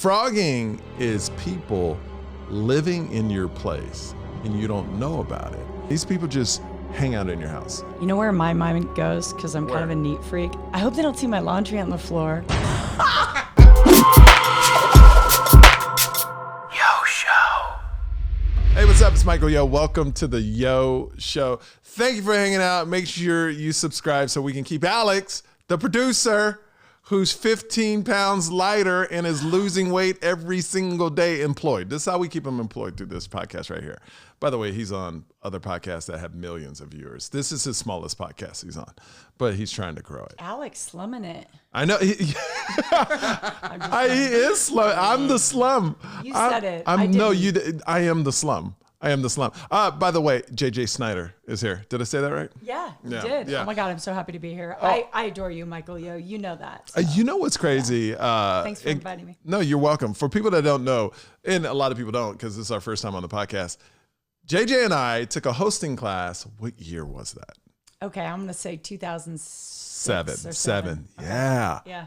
Phrogging is people living in your place and you don't know about it. These people just hang out in your house. You know where my mind goes? Because I'm kind of a neat freak. I hope they don't see my laundry on the floor. Hey, what's up? It's Michael Yo. Welcome to the Yo Show. Thank you for hanging out. Make sure you subscribe so we can keep Alex, the producer, who's 15 pounds lighter and is losing weight every single day, employed. This is how we keep him employed through this podcast right here. By the way, he's on other podcasts that have millions of viewers. This is his smallest podcast he's on, but he's trying to grow it. Alex slumming it. I know. He is slum. I'm the slum. You said it. I am the slum. I am the slum. By the way, JJ Snyder is here. Did I say that right? Yeah, you did. Yeah. Oh my God, I'm so happy to be here. I adore you, Michael Yo. You know that. So. You know what's crazy? Yeah. Thanks for inviting me. No, you're welcome. For people that don't know, and a lot of people don't because this is our first time on the podcast, JJ and I took a hosting class. What year was that? Okay, I'm going to say 2007. Seven. Okay. Yeah. Yeah.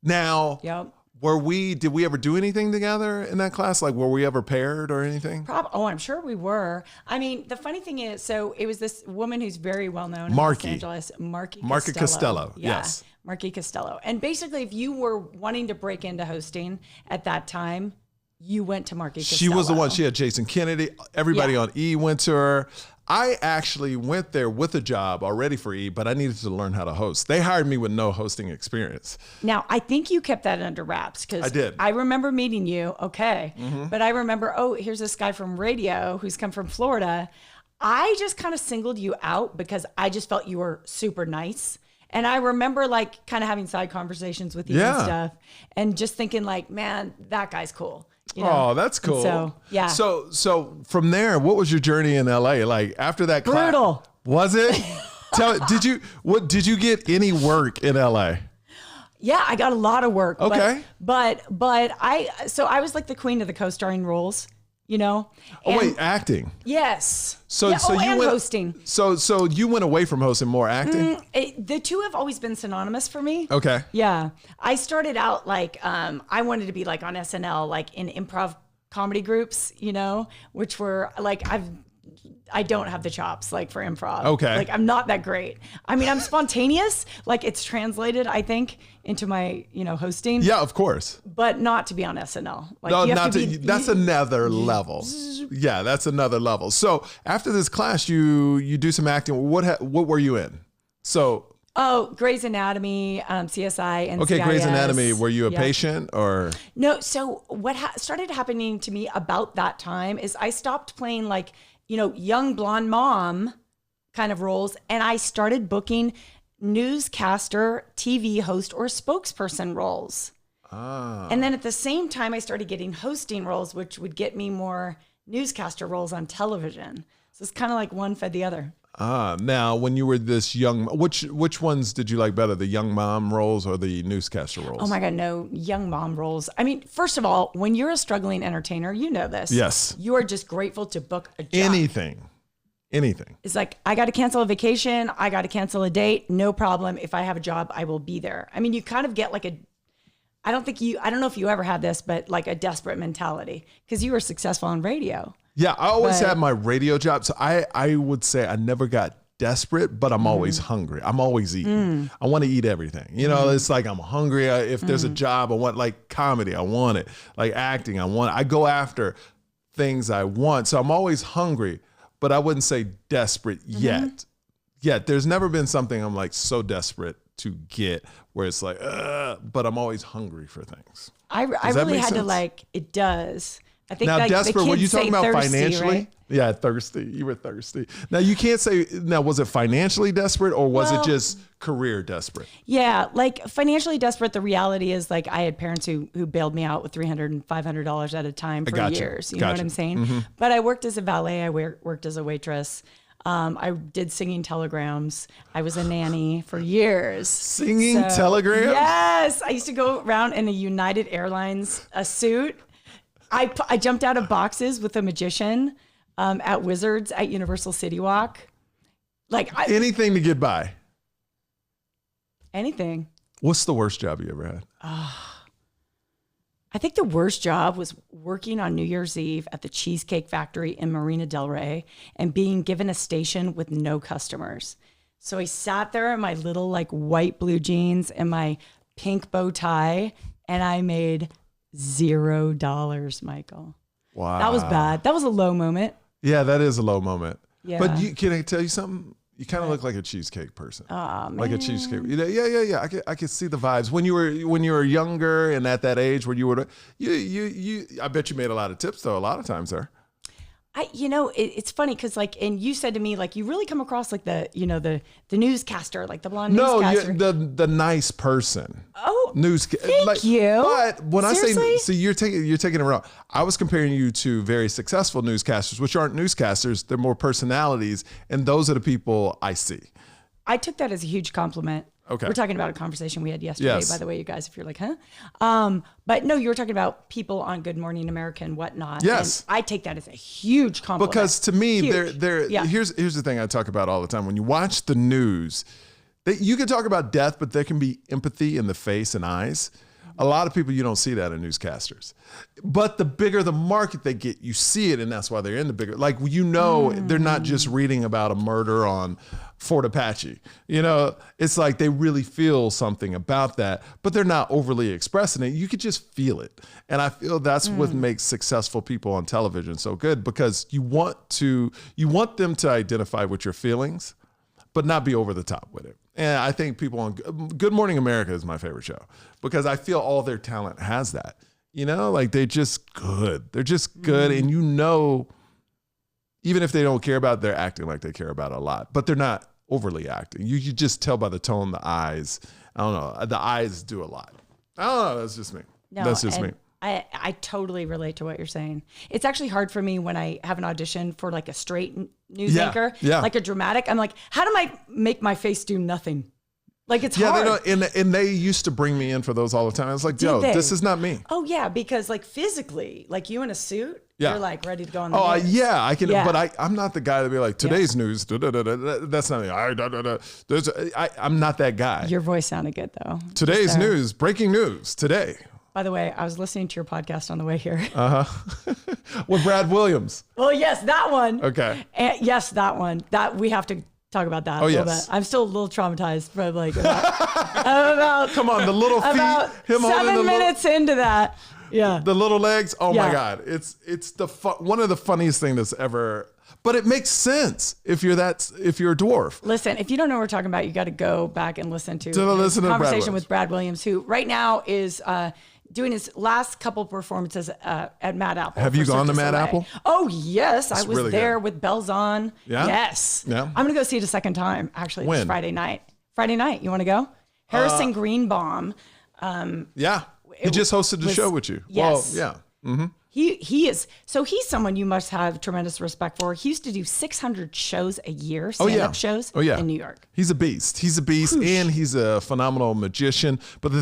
Now, yep. Did we ever do anything together in that class? Like, were we ever paired or anything? I'm sure we were. I mean, the funny thing is, so it was this woman who's very well known in Los Angeles, Marky Costello. Yeah, yes. Marky Costello. And basically, if you were wanting to break into hosting at that time, you went to Marky Costello. She was the one. She had Jason Kennedy. Everybody on E went to her. I actually went there with a job already for E, but I needed to learn how to host. They hired me with no hosting experience. Now, I think you kept that under wraps because I did. I remember meeting you, okay. But I remember, here's this guy from radio who's come from Florida. I just kind of singled you out because I just felt you were super nice. And I remember like kind of having side conversations with you and stuff and just thinking like, man, that guy's cool. You know? Oh, that's cool. So, yeah. So from there, what was your journey in LA? Like after that class? Brutal. Was it? Did you get any work in LA? Yeah, I got a lot of work. Okay. But I was like the queen of the co-starring roles, you know? Acting. Yes. So you and went hosting. So you went away from hosting, more acting? The two have always been synonymous for me. Okay. Yeah. I started out like I wanted to be like on SNL, like in improv comedy groups, you know, which were like I don't have the chops like for improv. Okay. Like I'm not that great. I mean, I'm spontaneous, like it's translated, I think, into my, hosting. Yeah, of course. But not to be on SNL. Like, no, that's another level. Yeah, that's another level. So after this class, you do some acting. What were you in? So. Oh, Grey's Anatomy, CSI, and Okay, Grey's Anatomy. Were you a patient or? No. So what started happening to me about that time is I stopped playing like, young blonde mom kind of roles. And I started booking newscaster, TV host, or spokesperson roles. Ah. And then at the same time, I started getting hosting roles, which would get me more newscaster roles on television. So it's kind of like one fed the other. Now when you were this young, which ones did you like better, the young mom roles or the newscaster roles? Oh my God, no, young mom roles. I mean, first of all, when you're a struggling entertainer, you know this. Yes. You are just grateful to book a job. Anything. It's like, I got to cancel a vacation. I got to cancel a date. No problem. If I have a job, I will be there. I mean, you kind of get like I don't know if you ever had this, but like a desperate mentality because you were successful on radio. Yeah, I always had my radio job. So I would say I never got desperate, but I'm always hungry. I'm always eating. I want to eat everything. It's like I'm hungry. If there's a job, I want like comedy. I want it. Like acting, I go after things I want. So I'm always hungry, but I wouldn't say desperate yet. Yet there's never been something I'm like so desperate to get where it's like, but I'm always hungry for things. I really had to it does. I think now, like desperate, the were you kids talking say about thirsty, financially? Right? Yeah, thirsty. You were thirsty. Now, you can't say, was it financially desperate or was it just career desperate? Yeah, like financially desperate. The reality is like I had parents who bailed me out with $300 and $500 at a time for years. You know what I'm saying? But I worked as a valet. I worked as a waitress. I did singing telegrams. I was a nanny for years. Singing telegrams? Yes. I used to go around in a United Airlines suit. I jumped out of boxes with a magician at Wizards at Universal City Walk. Anything to get by. Anything. What's the worst job you ever had? I think the worst job was working on New Year's Eve at the Cheesecake Factory in Marina Del Rey and being given a station with no customers. So I sat there in my little like white blue jeans and my pink bow tie, and I made $0, Michael. Wow. That was bad. That was a low moment. Yeah, that is a low moment. Yeah. But can I tell you something? You kind of look like a cheesecake person. Oh, man. Like a cheesecake. Yeah. I could see the vibes when you were younger and at that age where you were. I bet you made a lot of tips though. A lot of times there. It's funny because and you said to me you really come across like the newscaster, like the blonde No, newscaster. the nice person. Oh, thank you. But when Seriously? I say, you're taking it wrong. I was comparing you to very successful newscasters, which aren't newscasters. They're more personalities, and those are the people I see. I took that as a huge compliment. Okay. We're talking about a conversation we had yesterday, Yes. by the way, you guys, if you're like, huh? But no, you were talking about people on Good Morning America and whatnot. Yes. And I take that as a huge compliment. Because to me, Huge. here's the thing I talk about all the time. When you watch the news, you can talk about death, but there can be empathy in the face and eyes. A lot of people, you don't see that in newscasters. But the bigger the market they get, you see it, and that's why they're in the bigger. They're not just reading about a murder on Fort Apache. It's like they really feel something about that, but they're not overly expressing it. You could just feel it. And I feel that's what makes successful people on television so good, because you want them to identify with your feelings, but not be over the top with it. And I think people on Good Morning America is my favorite show because I feel all their talent has that. They're just good. They're just good. And even if they don't care about it, they're acting like they care about it a lot, but they're not overly acting. You just tell by the tone, the eyes. I don't know. The eyes do a lot. I don't know. That's just me. No, that's just me. I totally relate to what you're saying. It's actually hard for me when I have an audition for like a straight news anchor, like a dramatic. I'm like, how do I make my face do nothing? Like it's hard. And they used to bring me in for those all the time. I was like, this is not me. Oh yeah, because physically, like you in a suit, you're like ready to go on the news. Yeah, I can. Yeah. But I'm not the guy to be like, today's news. That's not me. I'm not that guy. Your voice sounded good though. Today's news, breaking news today. By the way, I was listening to your podcast on the way here. With Brad Williams. Well, yes, that one. Okay. Yes, that one. That we have to talk about that a little bit. I'm still a little traumatized from about come on, the little feet. About him 7 minutes into that. Yeah. The little legs. Oh my God. It's one of the funniest things that's ever. But it makes sense if you're a dwarf. Listen, if you don't know what we're talking about, you got to go back and listen to the conversation with Brad Williams, who right now is doing his last couple performances at Mad Apple. Have you gone to Mad Apple? Oh, yes. I was really there good. with bells on. Yeah? Yes. Yeah. I'm going to go see it a second time, actually, When? this Friday night. Friday night. You want to go? Harrison Greenbaum. Yeah. He just hosted the show with you. Yes. Well, yeah. Mm-hmm. He's someone you must have tremendous respect for. He used to do 600 shows a year, stand-up shows in New York. He's a beast. Whoosh. And he's a phenomenal magician. But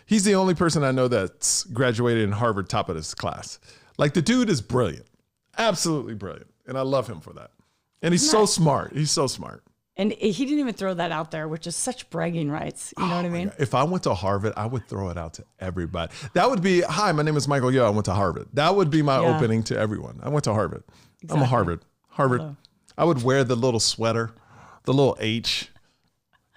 he's the only person I know that's graduated in Harvard top of his class. Like the dude is brilliant. Absolutely brilliant. And I love him for that. And he's so smart. He's so smart. And he didn't even throw that out there, which is such bragging rights. You know what I mean? God. If I went to Harvard, I would throw it out to everybody. That would be, hi, my name is Michael Yo. I went to Harvard. That would be my opening to everyone. I went to Harvard. Exactly. I'm a Harvard. Hello. I would wear the little sweater, the little H,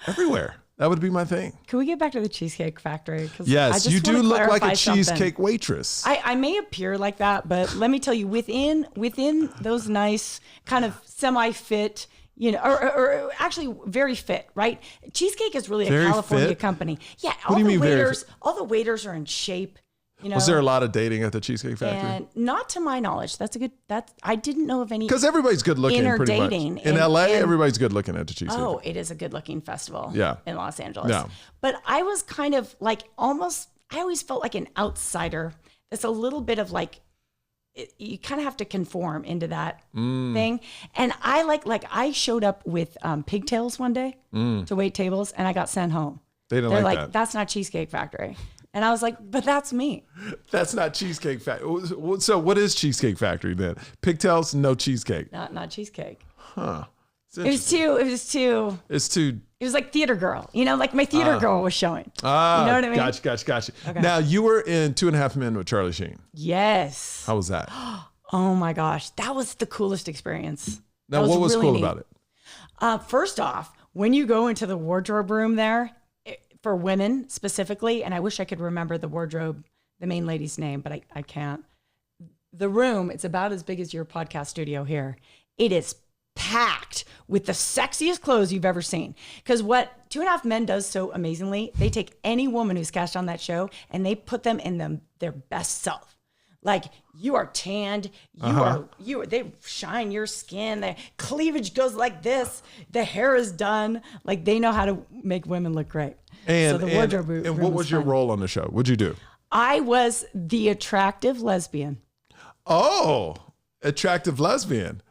everywhere. That would be my thing. Can we get back to the Cheesecake Factory? Yes, you do look like a cheesecake waitress. I may appear like that, but let me tell you, within those nice kind of semi-fit, or actually very fit, right? Cheesecake is really a California company. Yeah, all the waiters are in shape. Was there a lot of dating at the Cheesecake Factory? And not to my knowledge. I didn't know of any. Because everybody's good looking. Inner pretty dating much. In LA, everybody's good looking at the Cheesecake. Oh, it is a good looking festival. In Los Angeles. Yeah. But I was kind of like I always felt like an outsider. That's a little bit of like. You kind of have to conform into that thing. And I showed up with pigtails one day to wait tables and I got sent home. They're like that. That's not Cheesecake Factory. And I was like, but that's me. That's not Cheesecake Factory. So what is Cheesecake Factory then? Pigtails, no cheesecake. Not cheesecake. Huh. It was too. It's too It was like Theater Girl, like my Theater Girl was showing. You know what I mean? Gotcha. Okay. Now, you were in 2.5 Men with Charlie Sheen. Yes. How was that? Oh my gosh. That was the coolest experience. Now, what was really cool about it? First off, when you go into the wardrobe room there, for women specifically, and I wish I could remember the main lady's name, but I can't. The room, it's about as big as your podcast studio here. It is packed with the sexiest clothes you've ever seen. Because what 2.5 Men does so amazingly, they take any woman who's cast on that show and they put them in their best self. Like, you are tanned, they shine your skin, the cleavage goes like this, the hair is done. Like, they know how to make women look great. And, so the wardrobe room. And what was your role on the show? What'd you do? I was the attractive lesbian. Oh, attractive lesbian.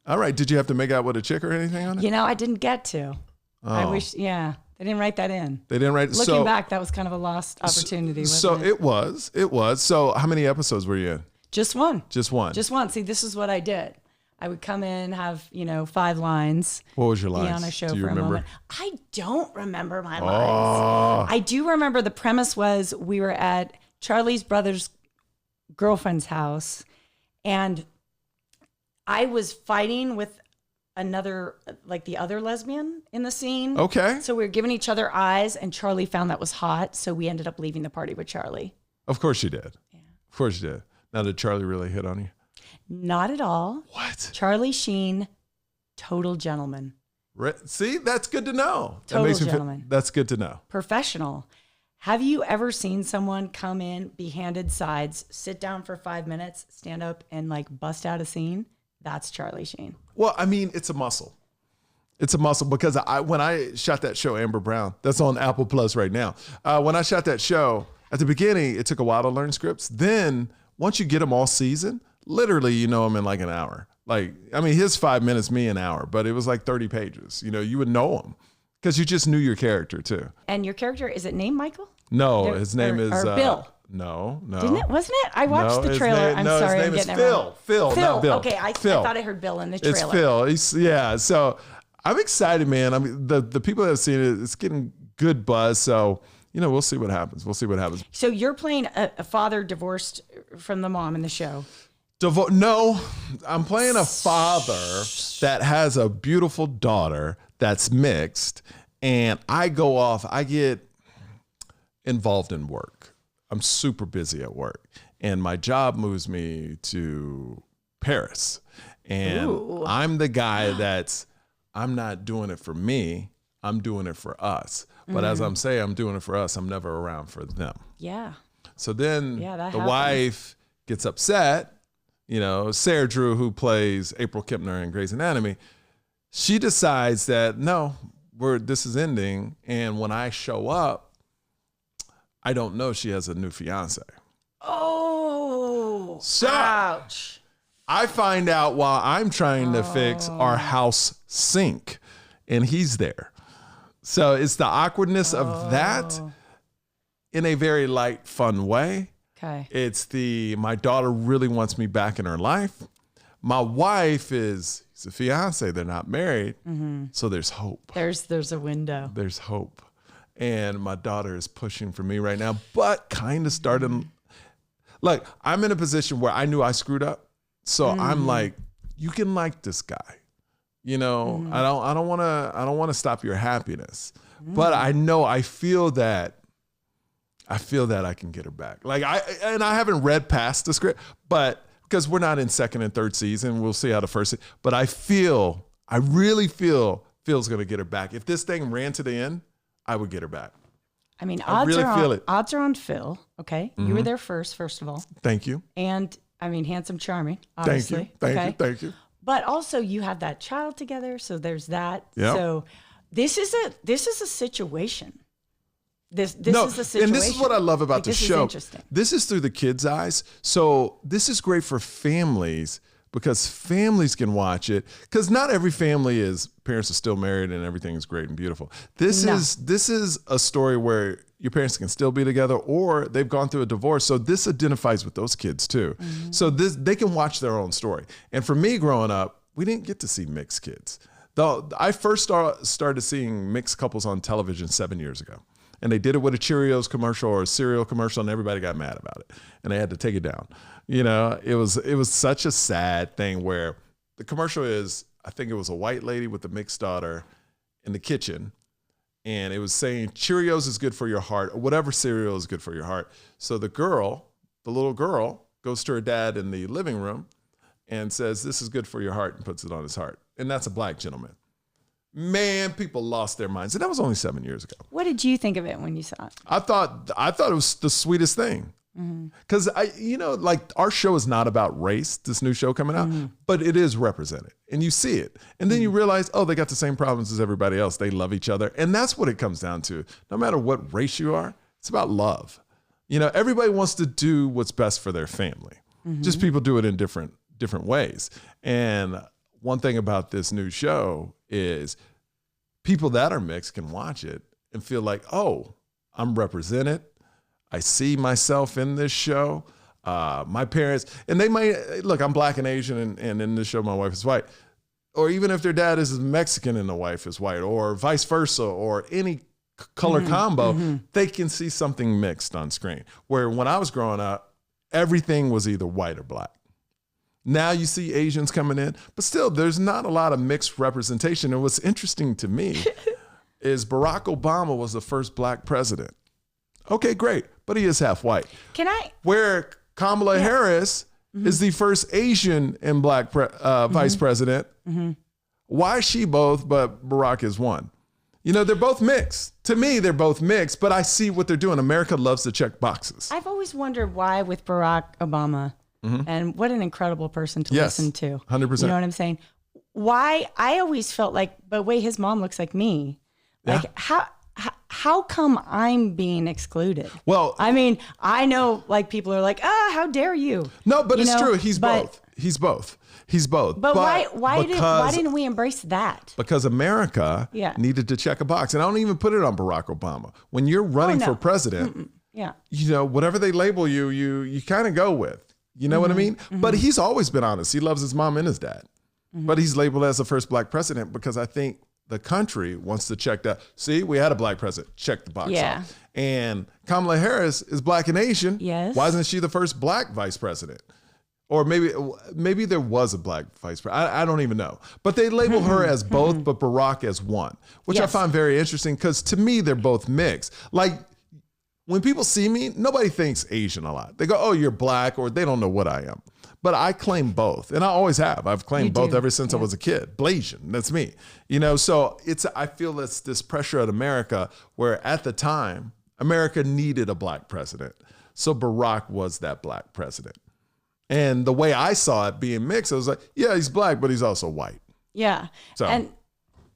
All right. Did you have to make out with a chick or anything on it? I didn't get to. I wish, they didn't write that in. They didn't write it. Looking back, that was kind of a lost opportunity. It was. So how many episodes were you in? Just one. Just one. See, this is what I did. I would come in, have, 5 lines. What was your lines? Be on a show Do you for remember? a moment. I don't remember my lines. I do remember the premise was we were at Charlie's brother's girlfriend's house, and I was fighting with the other lesbian in the scene. Okay. So we were giving each other eyes, and Charlie found that was hot. So we ended up leaving the party with Charlie. Of course you did. Yeah. Of course you did. Now, did Charlie really hit on you? Not at all. What? Charlie Sheen, total gentleman. See, that's good to know. Total gentleman. That's good to know. Professional. Have you ever seen someone come in, be handed sides, sit down for 5 minutes, stand up, and bust out a scene? That's Charlie Sheen. Well, I mean, it's a muscle. It's a muscle because when I shot that show, Amber Brown, that's on Apple Plus right now. When I shot that show, at the beginning, it took a while to learn scripts. Then once you get them all seasoned, literally, you know them in an hour. His 5 minutes, me an hour, but it was 30 pages. You would know them because you just knew your character too. And your character, is it named Michael? No, his name is Bill. No. Didn't it? Wasn't it? I watched the trailer. I'm sorry, I'm getting it wrong. Phil, not Bill. Okay, I thought I heard Bill in the It's trailer. Phil. So I'm excited, man. I mean, the people that have seen it, it's getting good buzz. So, we'll see what happens. So you're playing a father divorced from the mom in the show. No, I'm playing a father that has a beautiful daughter that's mixed, and I get involved in work. I'm super busy at work, and my job moves me to Paris, and I'm the guy I'm not doing it for me. I'm doing it for us. But as I'm saying, I'm doing it for us. I'm never around for them. Yeah. So then the wife gets upset. Sarah Drew, who plays April Kipner in Grey's Anatomy, she decides that this is ending. And when I show up, I don't know she has a new fiance. Oh, so ouch. I find out while I'm trying to fix our house sink, and he's there. So it's the awkwardness of that in a very light, fun way. Okay. It's my daughter really wants me back in her life. My wife he's a fiance. They're not married. Mm-hmm. So there's hope. There's a window. There's hope. And my daughter is pushing for me right now, but kind of starting. I'm in a position where I knew I screwed up. So I'm like, you can like this guy. I don't want to stop your happiness. But I feel that I can get her back. I haven't read past the script, but because we're not in second and third season, we'll see how the first, but I really feel Phil's going to get her back. If this thing ran to the end, I would get her back. I mean, odds are on Phil. Okay. Mm-hmm. You were there first of all. Thank you. And handsome, charming, obviously. Thank you. But also you have that child together. So there's that. Yep. So this is a situation. This is a situation. And this is what I love about the show. Interesting. This is through the kids' eyes. So this is great for families because families can watch it. Because not every family parents are still married and everything is great and beautiful. This is a story where your parents can still be together or they've gone through a divorce. So this identifies with those kids too. Mm-hmm. So they can watch their own story. And for me growing up, we didn't get to see mixed kids. Though I first started seeing mixed couples on television 7 years ago. And they did it with a Cheerios commercial or a cereal commercial, and everybody got mad about it. And they had to take it down. You know, it was such a sad thing where the commercial is, I think it was a white lady with a mixed daughter in the kitchen. And it was saying Cheerios is good for your heart, or whatever cereal is good for your heart. So the little girl, goes to her dad in the living room and says, this is good for your heart, and puts it on his heart. And that's a black gentleman. Man, people lost their minds. And that was only 7 years ago. What did you think of it when you saw it? I thought it was the sweetest thing. Because like our show is not about race, this new show coming out, but it is represented, and you see it, and then you realize, oh, they got the same problems as everybody else. They love each other, and that's what it comes down to. No matter what race you are, it's about love. You know, everybody wants to do what's best for their family. Just people do it in different ways. And one thing about this new show is people that are mixed can watch it and feel like, oh, I'm represented. I see myself in this show. My parents, and they might, look, I'm black and Asian, and in this show, my wife is white. Or even if their dad is Mexican and the wife is white, or vice versa, or any color combo, they can see something mixed on screen. Where when I was growing up, everything was either white or black. Now you see Asians coming in, but still there's not a lot of mixed representation. And what's interesting to me is Barack Obama was the first black president. Okay, great. But he is half white. Where Kamala Harris is the first Asian and black vice president. Why is she both, but Barack is one? You know, they're both mixed. To me, they're both mixed, but I see what they're doing. America loves to check boxes. I've always wondered why with Barack Obama, and what an incredible person to listen to. 100%. You know what I'm saying? Why I always felt like, but wait, his mom looks like me. Like how come I'm being excluded? Well, I mean, I know like people are like, how dare you? No, but it's true. He's both. He's both. But why didn't we embrace that? Because America needed to check a box. And I don't even put it on Barack Obama. When you're running for president, you know, whatever they label you, you kind of go with. You know what I mean? But he's always been honest. He loves his mom and his dad. But he's labeled as the first black president because I think the country wants to check that. See, we had a black president. Check the box off. And Kamala Harris is black and Asian. Yes. Why isn't she the first black vice president? Or maybe there was a black vice president. I don't even know. But they label her as both, but Barack as one, which I find very interesting because to me, they're both mixed. Like when people see me, nobody thinks Asian a lot. They go, oh, you're black, or they don't know what I am. But I claim both, and I always have. I've claimed both ever since I was a kid. Blasian, that's me. You know, so I feel it's this pressure at America where at the time, America needed a black president. So Barack was that black president. And the way I saw it being mixed, I was like, yeah, he's black, but he's also white. Yeah. So. And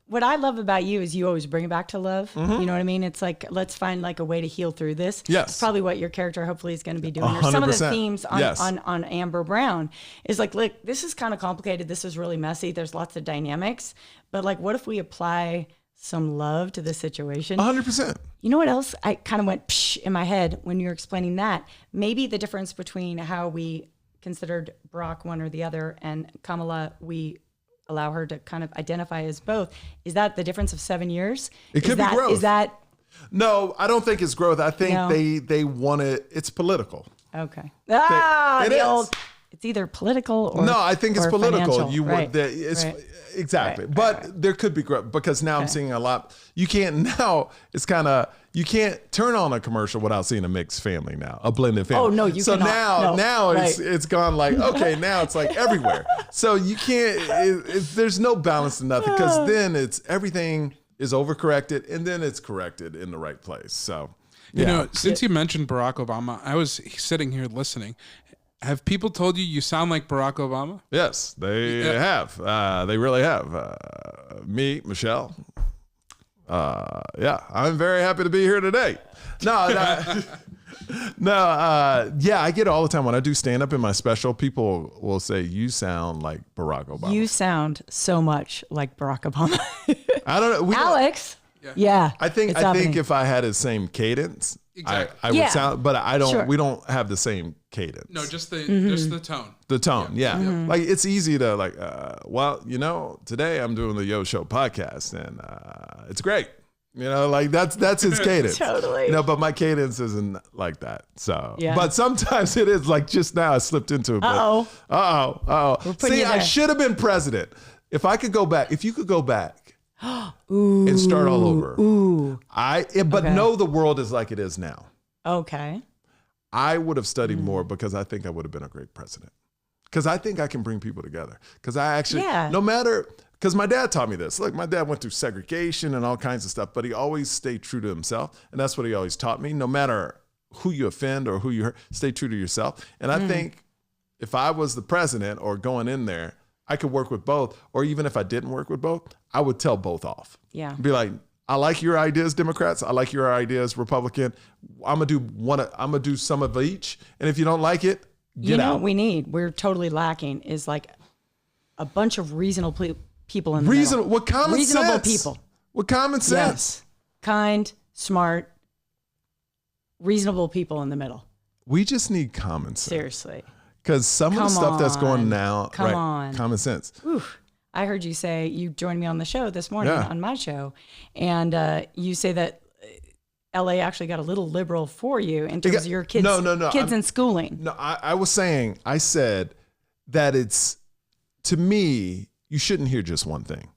what I love about you is you always bring it back to love. You know what I mean? It's like, let's find like a way to heal through this. Yes. It's probably what your character hopefully is going to be doing. 100%. Or some of the themes on Amber Brown is like, look, this is kind of complicated. This is really messy. There's lots of dynamics. But like, what if we apply some love to the situation? 100%. You know what else? I kind of went psh in my head when you were explaining that. Maybe the difference between how we considered Barack one or the other and Kamala, we allow her to kind of identify as both. Is that the difference of 7 years? It could be growth. Is that? No, I don't think it's growth. I think they want it. It's political. Okay. It's either political or no. I think it's political. Financial. Exactly. But there could be growth because now I'm seeing a lot. You can't now. It's kind of you can't turn on a commercial without seeing a mixed family now, a blended family. Oh no, you cannot. So now it's gone like okay, now it's like everywhere. So you can't. There's no balance to nothing because then it's everything is overcorrected and then it's corrected in the right place. So you know, since you mentioned Barack Obama, I was sitting here listening. Have people told you sound like Barack Obama? Yes, they have. They really have. Me, Michelle. I'm very happy to be here today. I get it all the time. When I do stand up in my special, people will say, you sound like Barack Obama. You sound so much like Barack Obama. I don't know. Alex. Yeah. I think if I had the same cadence, exactly. I would sound, but I don't. Sure. We don't have the same cadence. No, just the tone. The tone, yeah. Like it's easy to like, well, today I'm doing the Yo Show podcast and it's great. Like that's his cadence. Totally. But my cadence isn't like that. So, Yeah. but sometimes it is. Like just now, I slipped into it. Uh-oh. See, I should have been president. If you could go back and start all over. Know the world is like it is now. Okay. I would have studied more because I think I would have been a great president. Because I think I can bring people together. Because I actually, because my dad taught me this. Look, my dad went through segregation and all kinds of stuff, but he always stayed true to himself. And that's what he always taught me. No matter who you offend or who you hurt, stay true to yourself. And I think if I was the president or going in there, I could work with both. Or even if I didn't work with both, I would tell both off. Yeah. Be like, I like your ideas, Democrats. I like your ideas, Republican. I'm gonna do some of each. And if you don't like it, get out. What we're totally lacking is like a bunch of reasonable people in the middle. With common sense. Reasonable people. With common sense. Yes. Kind, smart, reasonable people in the middle. We just need common sense. Seriously. Because some of the stuff that's going now, Come on. common sense. Oof. I heard you say you joined me on the show this morning on my show, and you say that LA actually got a little liberal for you in terms of your kids, kids and schooling. No, I said that to me, you shouldn't hear just one thing.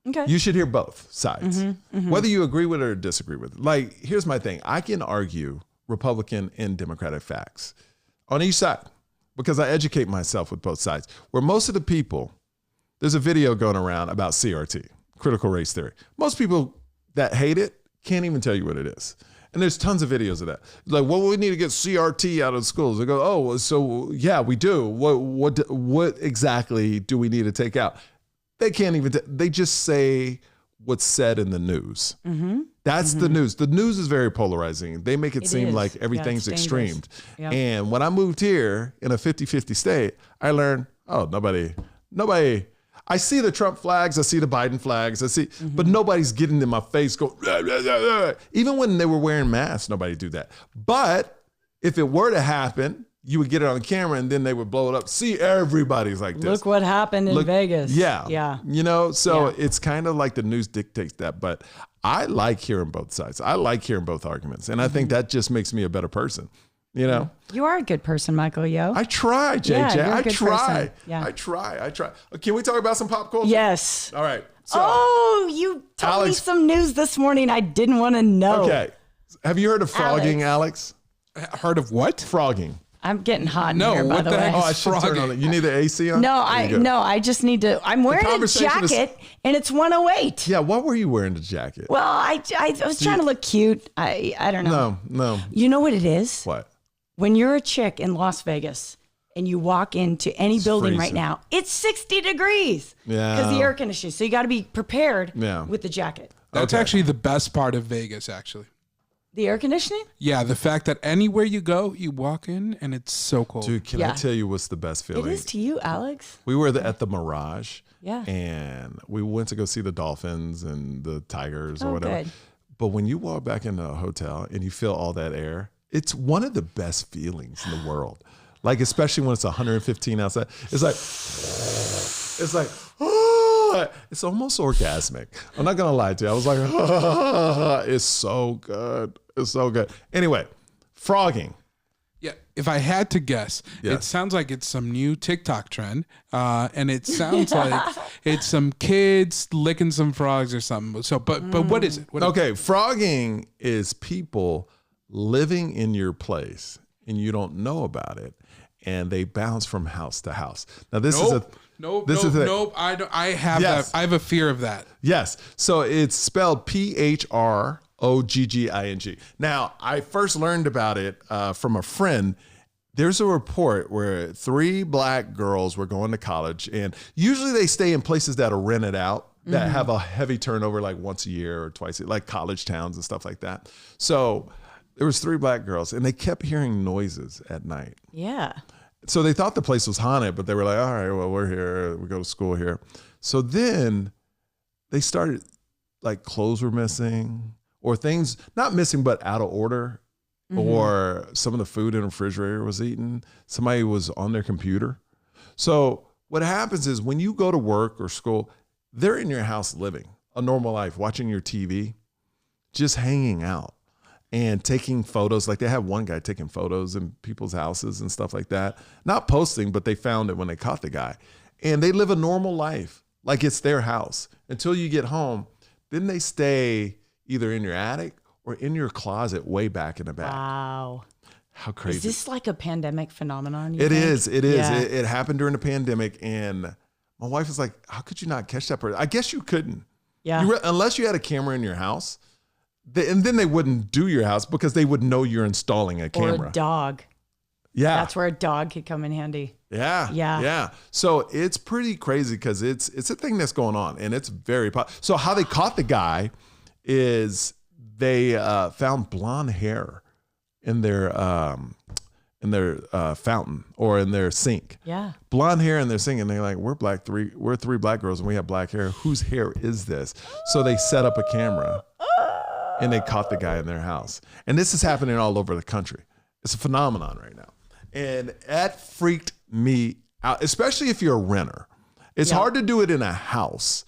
Okay. You should hear both sides, whether you agree with it or disagree with it. Like, here's my thing. I can argue Republican and Democratic facts on each side because I educate myself with both sides. Where most of the people, there's a video going around about CRT, critical race theory. Most people that hate it can't even tell you what it is. And there's tons of videos of that. Like, well, we need to get CRT out of schools. They go, oh, so yeah, we do. What exactly do we need to take out? They can't even, they just say what's said in the news. That's the news. The news is very polarizing. They make it seem like everything's extreme. Yep. And when I moved here in a 50-50 state, I learned, nobody, I see the Trump flags, I see the Biden flags, but nobody's getting in my face, go, blah, blah, blah, blah. Even when they were wearing masks, nobody do that. But if it were to happen, you would get it on camera and then they would blow it up. See, everybody's like this. Look what happened in Vegas. Yeah. Yeah. It's kind of like the news dictates that, but I like hearing both sides. I like hearing both arguments. And I think that just makes me a better person. You are a good person, Michael Yo. I try, JJ. Yeah, I try. Yeah. I try. Can we talk about some pop culture? Yes. All right. So, you told me some news this morning I didn't want to know. Okay. Have you heard of phrogging, Alex? Heard of what? Phrogging. I'm getting hot in No, here, by what the the way. heck Oh, I should turn on it. You need the AC on? I just need to. I'm wearing a conversation is- jacket and it's 108. Yeah, what were you wearing the jacket? Well, I was trying to look cute. I don't know. No. You know what it is? What? When you're a chick in Las Vegas and you walk into any building right freezing. now, it's 60 degrees. Yeah. Because the air conditioning. So you got to be prepared with the jacket. That's actually the best part of Vegas, actually. The air conditioning? Yeah, the fact that anywhere you go, you walk in and it's so cold. Dude, can I tell you what's the best feeling? It is to you, Alex. We were at the Mirage. Yeah. And we went to go see the dolphins and the tigers or Oh, whatever. good. But when you walk back into a hotel and you feel all that air, it's one of the best feelings in the world. Like, especially when it's 115 outside. It's like, it's almost orgasmic. I'm not going to lie to you. I was like, it's so good. It's so good. Anyway, phrogging. Yeah, if I had to guess, Yes. it sounds like it's some new TikTok trend, and it sounds like it's some kids licking some frogs or something. So, but what is it? Okay, phrogging is people living in your place and you don't know about it, and they bounce from house to house. Now, this is Nope. I don't. I have Yes. that. I have a fear of that. Yes. So it's spelled PHROGGING. Now, I first learned about it from a friend. There's a report where 3 black girls were going to college, and usually they stay in places that are rented out, that have a heavy turnover, like once a year or twice, like college towns and stuff like that. So there was 3 black girls, and they kept hearing noises at night. Yeah. So they thought the place was haunted, but they were like, all right, well, we're here. We go to school here. So then they started, like, clothes were missing or things, not missing, but out of order. or some of the food in the refrigerator was eaten. Somebody was on their computer. So what happens is when you go to work or school, they're in your house living a normal life, watching your TV, just hanging out and taking photos. Like they have one guy taking photos in people's houses and stuff like that. Not posting, but they found it when they caught the guy. And they live a normal life like it's their house until you get home. Then they stay either in your attic or in your closet way back in the back. Wow. How crazy. Is this like a pandemic phenomenon? It is. Yeah. It happened during the pandemic. And my wife was like, how could you not catch that person? I guess you couldn't. Yeah. Unless you had a camera in your house. And then they wouldn't do your house because they would know you're installing a camera. Or a dog. Yeah. That's where a dog could come in handy. Yeah. Yeah. Yeah. So it's pretty crazy because it's a thing that's going on and it's very so how they caught the guy is they found blonde hair in their fountain or in their sink. Yeah. Blonde hair in their sink, and they're like, we're three black girls and we have black hair. Whose hair is this? So they set up a camera and they caught the guy in their house. And this is happening all over the country. It's a phenomenon right now. And that freaked me out, especially if you're a renter. It's hard to do it in a house.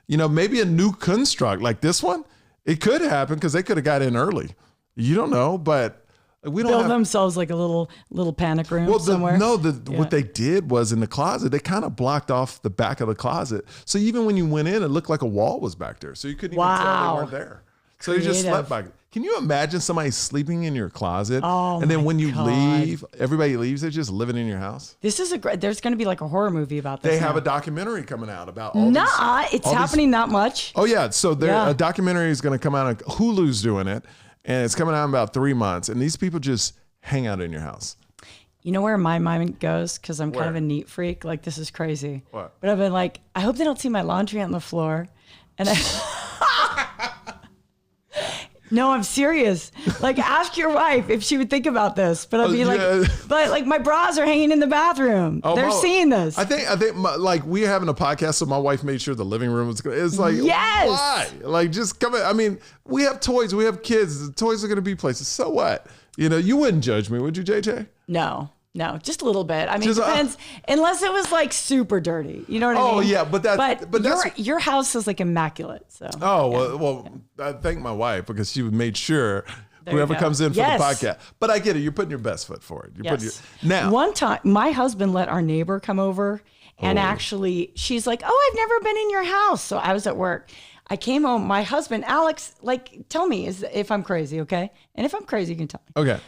You know, maybe a new construct like this one, it could happen because they could have got in early. You don't know, but we don't build themselves like a little panic room somewhere. What they did was in the closet, they kind of blocked off the back of the closet. So even when you went in, it looked like a wall was back there. So you couldn't even tell they weren't there. So you just slept back. Can you imagine somebody sleeping in your closet? Oh, and then when you God. leave, everybody leaves, they're just living in your house? This is there's going to be like a horror movie about this. They have a documentary coming out about all these. It's happening that much. Oh, yeah. So a documentary is going to come out. Hulu's doing it. And it's coming out in about 3 months. And these people just hang out in your house. You know where my mind goes? Because I'm Where? kind of a neat freak. Like, this is crazy. What? But I've been like, I hope they don't see my laundry on the floor. And no, I'm serious. Like, ask your wife if she would think about this. But I'd be like, but like my bras are hanging in the bathroom. They're seeing this. I think like we're having a podcast, so my wife made sure the living room was good. It's like, yes. Why? Like, just come in. I mean, we have toys, we have kids. The toys are going to be places. So what? You know, you wouldn't judge me, would you, JJ? No, just a little bit. I mean, it depends. Unless it was like super dirty. You know what I mean? Oh, yeah, but that's your house is like immaculate. So. Oh, well, I thank my wife because she made sure whoever comes in for the podcast. But I get it. You're putting your best foot forward. Now, one time, my husband let our neighbor come over, and actually, she's like, "Oh, I've never been in your house." So I was at work. I came home. My husband, Alex, tell me if I'm crazy, okay? And if I'm crazy, you can tell me. Okay.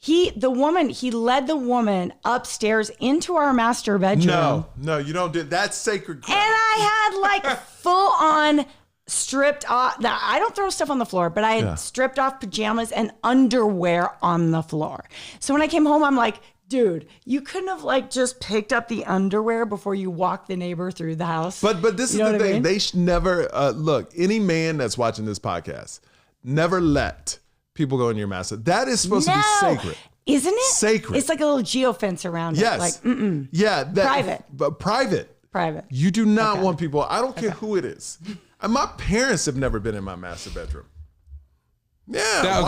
He led the woman upstairs into our master bedroom. No, you don't do that's sacred crap. And I had like full on stripped off. Now, I don't throw stuff on the floor, but I had stripped off pajamas and underwear on the floor. So when I came home, I'm like, dude, you couldn't have just picked up the underwear before you walked the neighbor through the house. But this is the thing. I mean? They should never look. Any man that's watching this podcast, never let people go in your master. That is supposed to be sacred. Isn't it? Sacred. It's like a little geofence around it. Yes. Yeah. Private. But private. Private. You do not want people, I don't care who it is. And my parents have never been in my master bedroom. Yeah.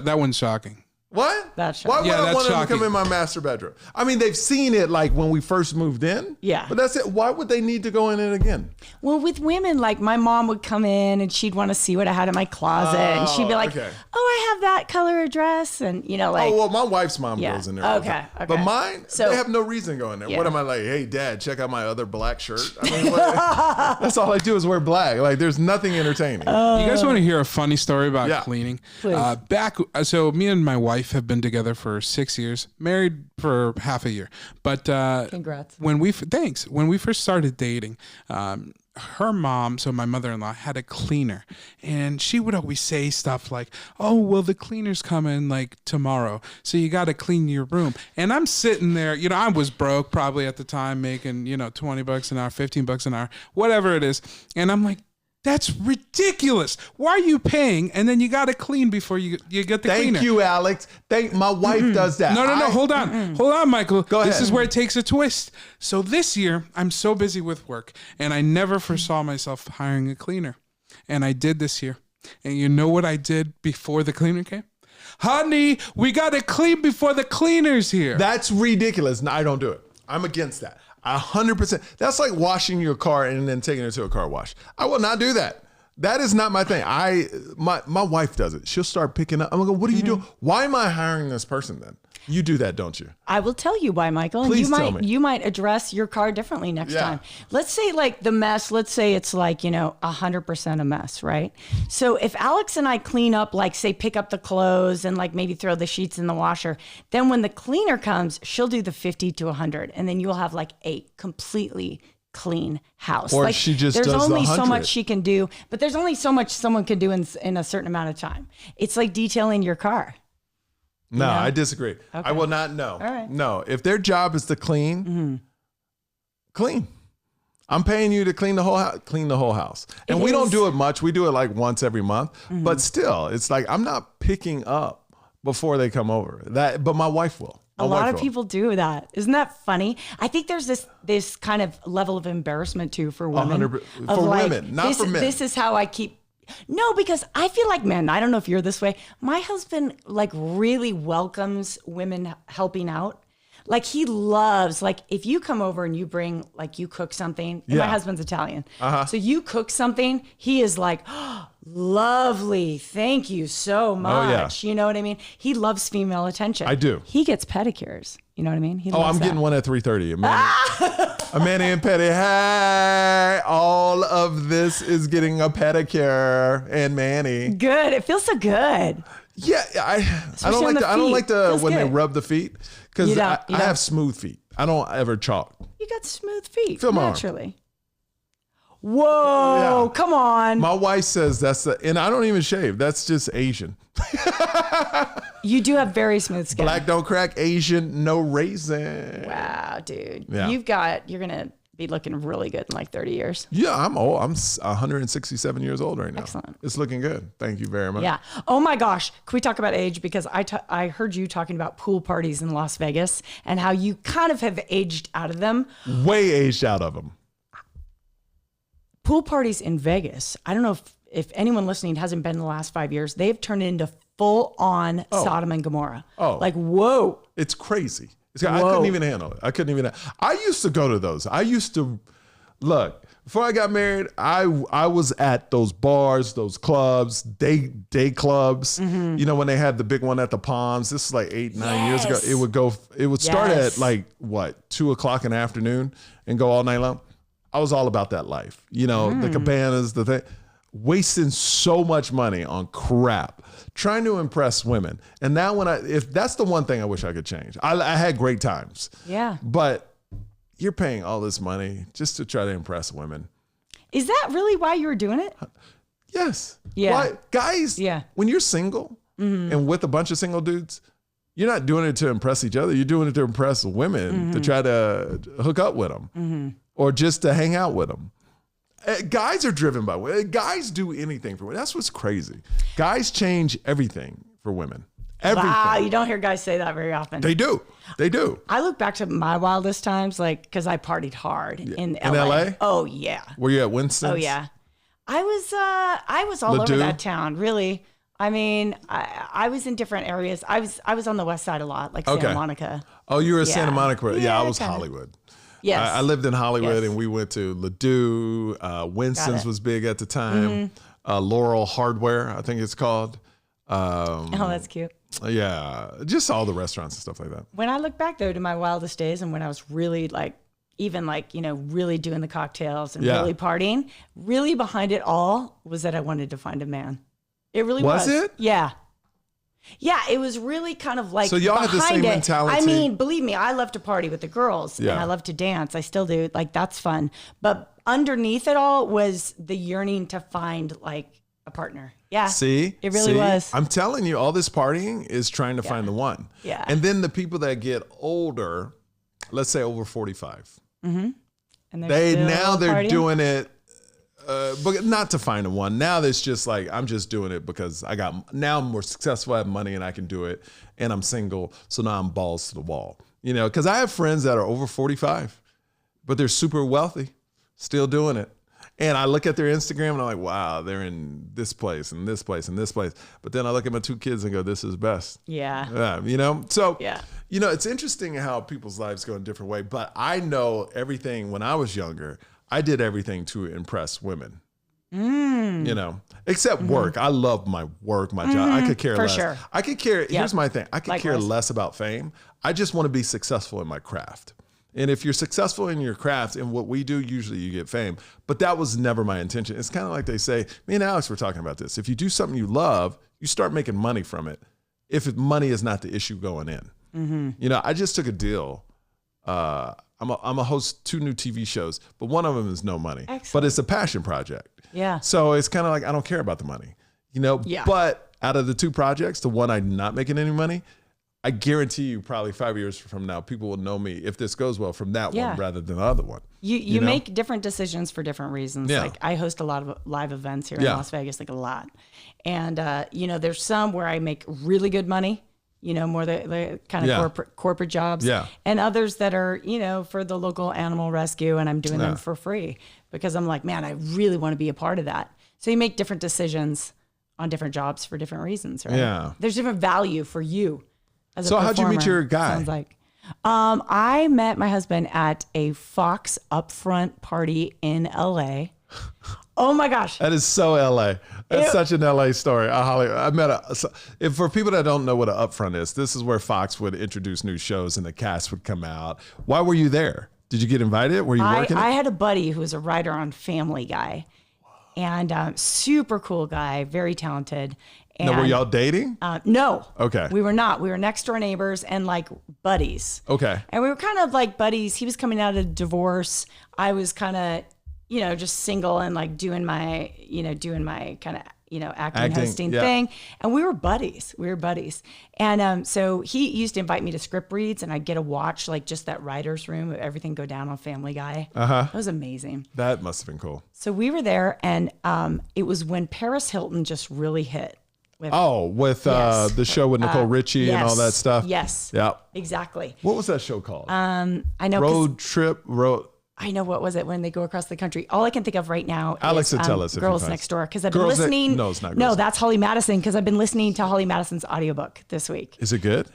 That one's shocking. What? That's Why shocking. would I want them to shocking. come in my master bedroom? I mean, they've seen it when we first moved in. Yeah. But that's it. Why would they need to go in it again? Well, with women, my mom would come in and she'd want to see what I had in my closet. And she'd be like, oh, I have that color of dress. And, oh, well, my wife's mom goes in there. Okay. But mine, they have no reason going there. What am I like? Hey, Dad, check out my other black shirt. I mean, that's all I do is wear black. There's nothing entertaining. You guys want to hear a funny story about cleaning? Please. So me and my wife have been together for 6 years, married for half a year. But congrats. When we first started dating, her mom, so my mother-in-law, had a cleaner, and she would always say stuff like, "Oh, well, the cleaner's coming tomorrow, so you got to clean your room." And I'm sitting there, I was broke probably at the time, making $20 an hour, $15 an hour, whatever it is, and I'm like, that's ridiculous. Why are you paying? And then you got to clean before you get the cleaner. Thank you, Alex. My wife does that. No. Hold on, Michael. Go ahead. This is where it takes a twist. So this year, I'm so busy with work, and I never foresaw myself hiring a cleaner. And I did this year. And you know what I did before the cleaner came? honey, we got to clean before the cleaner's here. That's ridiculous. No, I don't do it. I'm against that. 100%. That's like washing your car and then taking it to a car wash. I will not do that. That is not my thing. My wife does it. She'll start picking up. I'm gonna go, what are you doing? Why am I hiring this person then? You do that, don't you? I will tell you why, Michael. And Please tell me. You might address your car differently next time. Let's say like the mess, let's say it's like, 100% a mess, right? So if Alex and I clean up, like say pick up the clothes and like maybe throw the sheets in the washer, then when the cleaner comes, she'll do the 50 to 100 and then you'll have like a completely clean house. Or like, she just there's does only the so 100. much she can do, but there's only so much someone can do in a certain amount of time. It's like detailing your car. No, I disagree. Okay. I will not know. All right. No, if their job is to clean, clean. I'm paying you to clean the whole house. Clean the whole house. And we don't do it much. We do it like once every month. But still, it's like I'm not picking up before they come over. But my wife will. A lot of people do that. Isn't that funny? I think there's this kind of level of embarrassment too for women. 100%. For women, not for men. This is how I keep. No, because I feel like men, I don't know if you're this way. My husband like really welcomes women helping out. Like he loves, like if you come over and you bring, like you cook something, and my husband's Italian. So you cook something, he is like, oh, lovely. Thank you so much. You know what I mean? He loves female attention. I do. He gets pedicures. You know what I mean? He loves I'm that. getting one at 3:30. A Manny and Petty. Hey, all of this is getting a pedicure and Manny. Good. It feels so good. Yeah, I don't like the when they rub the feet because I have smooth feet. I don't ever chalk. You got smooth feet. Feel my arm. Naturally. Whoa, come on. My wife says and I don't even shave. That's just Asian. You do have very smooth skin. Black don't crack, Asian no raisin. Wow, dude. Yeah. You're going to be looking really good in like 30 years. Yeah, I'm old. I'm 167 years old right now. Excellent. It's looking good. Thank you very much. Yeah. Oh my gosh. Can we talk about age? Because I heard you talking about pool parties in Las Vegas and how you kind of have aged out of them. Way aged out of them. Pool parties in Vegas. I don't know if anyone listening hasn't been in the last 5 years. They've turned into full on Sodom and Gomorrah. Oh. Like, whoa. It's crazy. I couldn't even handle it. I used to go to those. Look, before I got married, I was at those bars, those clubs, day clubs. You know, when they had the big one at the Palms, this is like 8-9 years ago. It would start at like 2:00 in the afternoon and go all night long. I was all about that life. You know, the cabanas, the thing, wasting so much money on crap, trying to impress women. And now if that's the one thing I wish I could change. I had great times. Yeah. But you're paying all this money just to try to impress women. Is that really why you were doing it? Yes. Yeah. Why? Guys, when you're single and with a bunch of single dudes, you're not doing it to impress each other. You're doing it to impress women, to try to hook up with them or just to hang out with them. Guys are driven by women. Guys do anything for women. That's what's crazy. Guys change everything for women. Everything. Wow, you don't hear guys say that very often. They do. They do. I look back to my wildest times, like, because I partied hard in LA. In LA? Oh, yeah. Were you at Winston's? Oh, yeah. I was all over that town, really. I mean, I was in different areas. I was on the west side a lot, like Santa Monica. Oh, you were in Santa Monica. Yeah, I was kinda. Hollywood. Yes. I lived in Hollywood and we went to Ladue. Winston's was big at the time. Laurel Hardware, I think it's called. Oh, that's cute. Yeah, just all the restaurants and stuff like that. When I look back, though, to my wildest days and when I was really really doing the cocktails and really partying, really behind it all was that I wanted to find a man. It really was. Was it? Yeah. Yeah, it was really kind of like, so y'all had the same mentality. I mean, believe me, I love to party with the girls and I love to dance. I still do. Like, that's fun. But underneath it all was the yearning to find like a partner. Yeah. See? It really was. I'm telling you, all this partying is trying to find the one. Yeah. And then the people that get older, let's say over 45, and they're doing it. But not to find a one. Now it's just like, I'm just doing it because now I'm more successful, I have money and I can do it. And I'm single. So now I'm balls to the wall. You know, because I have friends that are over 45, but they're super wealthy, still doing it. And I look at their Instagram and I'm like, wow, they're in this place and this place and this place. But then I look at my 2 kids and go, this is best. Yeah. You know? So, Yeah. you know, it's interesting how people's lives go in a different way. But I know everything when I was younger, I did everything to impress women. You know, except work. I love my work, my job. I could care For less. sure. I could care. Here's my thing. I could care Likewise. less about fame. I just want to be successful in my craft. And if you're successful in your craft and what we do, usually you get fame. But that was never my intention. It's kind of like they say, me and Alex were talking about this. If you do something you love, you start making money from it. If money is not the issue going in. You know, I just took a deal. I'm a host 2 new TV shows, but one of them is no money. Excellent. But it's a passion project. Yeah. So it's kind of like, I don't care about the money, you know, but out of the 2 projects, the one I'm not making any money, I guarantee you probably 5 years from now, people will know me if this goes well from that one rather than the other one. You know? Make different decisions for different reasons. Yeah. Like I host a lot of live events here in Las Vegas, like a lot. And, you know, there's some where I make really good money, you know, more the kind of corporate jobs. Yeah. And others that are, you know, for the local animal rescue, and I'm doing them for free because I'm like, man, I really want to be a part of that. So you make different decisions on different jobs for different reasons, right? Yeah. There's different value for you as a So how'd you meet performer, your guy? Sounds like. I met my husband at a Fox upfront party in LA. Oh my gosh. That is so LA. That's such an LA story. I met if for people that don't know what an upfront is, this is where Fox would introduce new shows and the cast would come out. Why were you there? Did you get invited? Were you working? I had a buddy who was a writer on Family Guy, and super cool guy, very talented. And, now, were y'all dating? No. Okay. We were not. We were next door neighbors and like buddies. Okay. And we were kind of like buddies. He was coming out of divorce. I was kind of, you know, just single and like doing my kind of, you know, acting hosting thing. And we were buddies. And so he used to invite me to script reads, and I'd get to watch like just that writer's room of everything go down on Family Guy. That was amazing. That must have been cool. So we were there, and it was when Paris Hilton just really hit. With the show with Nicole Richie and all that stuff. Yes. Yeah. Exactly. What was that show called? I know. Road. I know, what was it when they go across the country? All I can think of right now Alex is will tell us if Girls he Next finds- Door, because I've been Girls listening. No, it's not Girls No, Next- that's Holly Madison, because I've been listening to Holly Madison's audiobook this week. Is it good?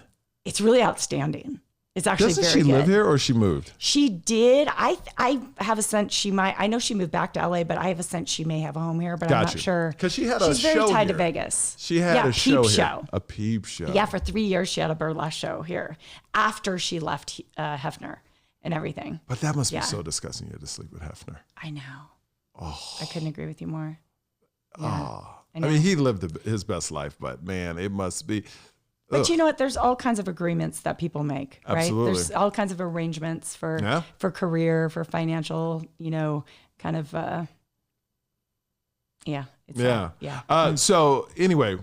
It's really outstanding. It's actually Doesn't very she good. live here or she moved? She did. I have a sense she might. I know she moved back to LA, but I have a sense she may have a home here, but I'm not sure. Because she had a show She's very tied to here. Vegas. She had a show Peep here. Show. A peep show. Yeah, for 3 years she had a burlesque show here after she left Hefner and everything. But that must be so disgusting. You had to sleep with Hefner. I know. Oh. I couldn't agree with you more. Yeah, Oh. I I know. mean, he lived his best life, but man, it must be. But you know what? There's all kinds of agreements that people make, right? Absolutely. There's all kinds of arrangements for career, for financial, you know, kind of. So anyway.